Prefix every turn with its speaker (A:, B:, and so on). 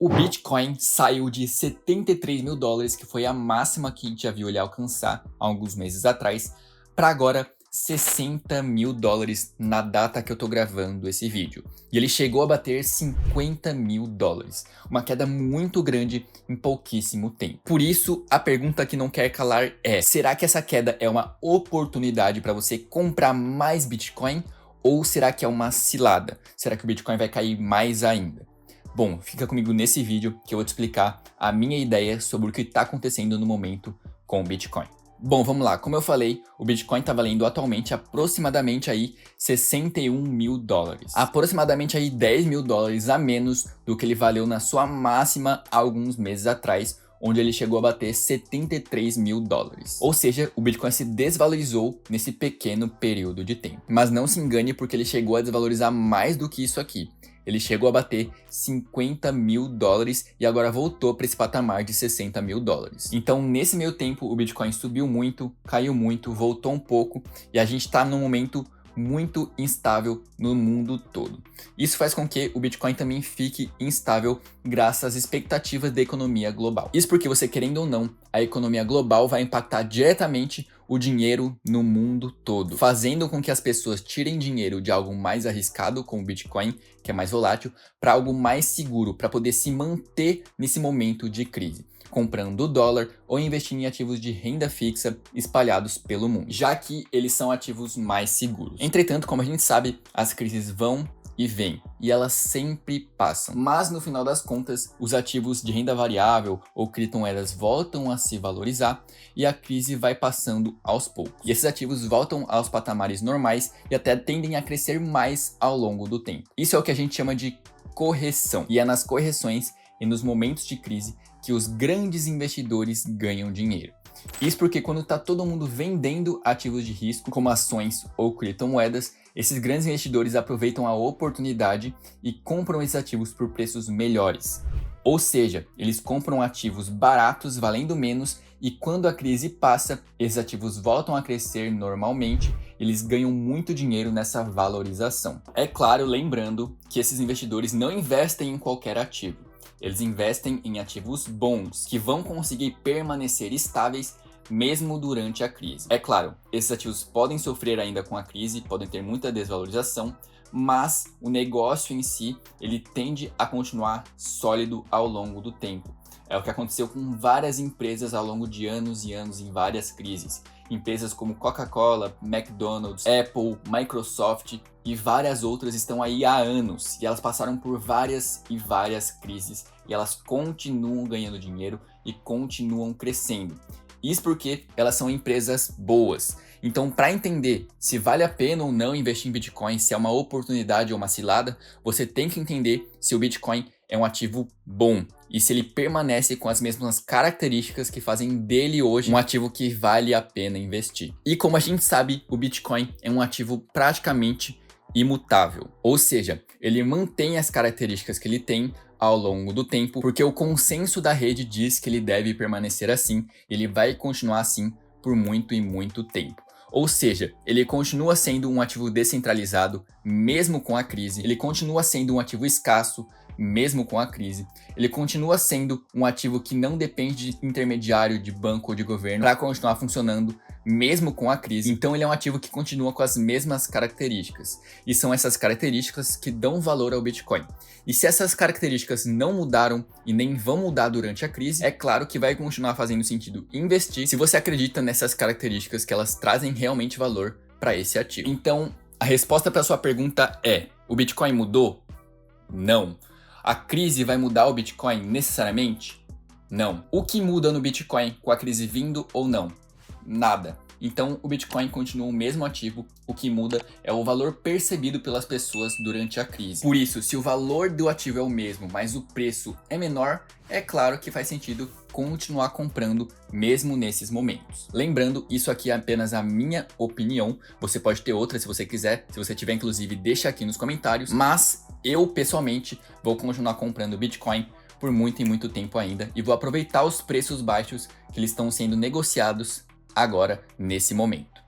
A: O Bitcoin saiu de 73 mil dólares, que foi a máxima que a gente já viu ele alcançar há alguns meses atrás, para agora 60 mil dólares na data que eu tô gravando esse vídeo. E ele chegou a bater 50 mil dólares, uma queda muito grande em pouquíssimo tempo. Por isso, a pergunta que não quer calar é: será que essa queda é uma oportunidade para você comprar mais Bitcoin? Ou será que é uma cilada? Será que o Bitcoin vai cair mais ainda? Bom, fica comigo nesse vídeo que eu vou te explicar a minha ideia sobre o que está acontecendo no momento com o Bitcoin. Bom, vamos lá. Como eu falei, o Bitcoin está valendo atualmente aproximadamente aí 61 mil dólares. Aproximadamente aí 10 mil dólares a menos do que ele valeu na sua máxima há alguns meses atrás, onde ele chegou a bater 73 mil dólares. Ou seja, o Bitcoin se desvalorizou nesse pequeno período de tempo. Mas não se engane, porque ele chegou a desvalorizar mais do que isso aqui. Ele chegou a bater 50 mil dólares e agora voltou para esse patamar de 60 mil dólares. Então, nesse meio tempo, o Bitcoin subiu muito, caiu muito, voltou um pouco e a gente está num momento muito instável no mundo todo. Isso faz com que o Bitcoin também fique instável graças às expectativas da economia global. Isso porque, você querendo ou não, a economia global vai impactar diretamente o dinheiro no mundo todo, fazendo com que as pessoas tirem dinheiro de algo mais arriscado, como o Bitcoin, que é mais volátil, para algo mais seguro, para poder se manter nesse momento de crise, comprando dólar ou investindo em ativos de renda fixa espalhados pelo mundo, já que eles são ativos mais seguros. Entretanto, como a gente sabe, as crises vão e vêm, e elas sempre passam. Mas no final das contas, os ativos de renda variável ou criptomoedas voltam a se valorizar e a crise vai passando aos poucos. E esses ativos voltam aos patamares normais e até tendem a crescer mais ao longo do tempo. Isso é o que a gente chama de correção. E é nas correções e nos momentos de crise que os grandes investidores ganham dinheiro. Isso porque quando está todo mundo vendendo ativos de risco, como ações ou criptomoedas, esses grandes investidores aproveitam a oportunidade e compram esses ativos por preços melhores. Ou seja, eles compram ativos baratos, valendo menos, e quando a crise passa, esses ativos voltam a crescer normalmente, eles ganham muito dinheiro nessa valorização. É claro, lembrando que esses investidores não investem em qualquer ativo. Eles investem em ativos bons, que vão conseguir permanecer estáveis mesmo durante a crise. É claro, esses ativos podem sofrer ainda com a crise, podem ter muita desvalorização, mas o negócio em si, ele tende a continuar sólido ao longo do tempo. É o que aconteceu com várias empresas ao longo de anos e anos em várias crises. Empresas como Coca-Cola, McDonald's, Apple, Microsoft e várias outras estão aí há anos, e elas passaram por várias e várias crises e elas continuam ganhando dinheiro e continuam crescendo. Isso porque elas são empresas boas. Então, para entender se vale a pena ou não investir em Bitcoin, se é uma oportunidade ou uma cilada, você tem que entender se o Bitcoin é um ativo bom e se ele permanece com as mesmas características que fazem dele hoje um ativo que vale a pena investir. E como a gente sabe, o Bitcoin é um ativo praticamente imutável, ou seja, ele mantém as características que ele tem ao longo do tempo, porque o consenso da rede diz que ele deve permanecer assim, ele vai continuar assim por muito e muito tempo. Ou seja, ele continua sendo um ativo descentralizado mesmo com a crise, ele continua sendo um ativo escasso mesmo com a crise, ele continua sendo um ativo que não depende de intermediário de banco ou de governo para continuar funcionando mesmo com a crise. Então ele é um ativo que continua com as mesmas características, e são essas características que dão valor ao Bitcoin. E se essas características não mudaram e nem vão mudar durante a crise, é claro que vai continuar fazendo sentido investir se você acredita nessas características, que elas trazem realmente valor para esse ativo. Então, a resposta para sua pergunta é: o Bitcoin mudou? Não. A crise vai mudar o Bitcoin necessariamente? Não. O que muda no Bitcoin com a crise vindo ou não? Nada. Então o Bitcoin continua o mesmo ativo, o que muda é o valor percebido pelas pessoas durante a crise. Por isso, se o valor do ativo é o mesmo, mas o preço é menor, é claro que faz sentido continuar comprando mesmo nesses momentos. Lembrando, isso aqui é apenas a minha opinião, você pode ter outra se você quiser, se você tiver inclusive deixa aqui nos comentários, mas eu pessoalmente vou continuar comprando Bitcoin por muito e muito tempo ainda, e vou aproveitar os preços baixos que eles estão sendo negociados agora nesse momento.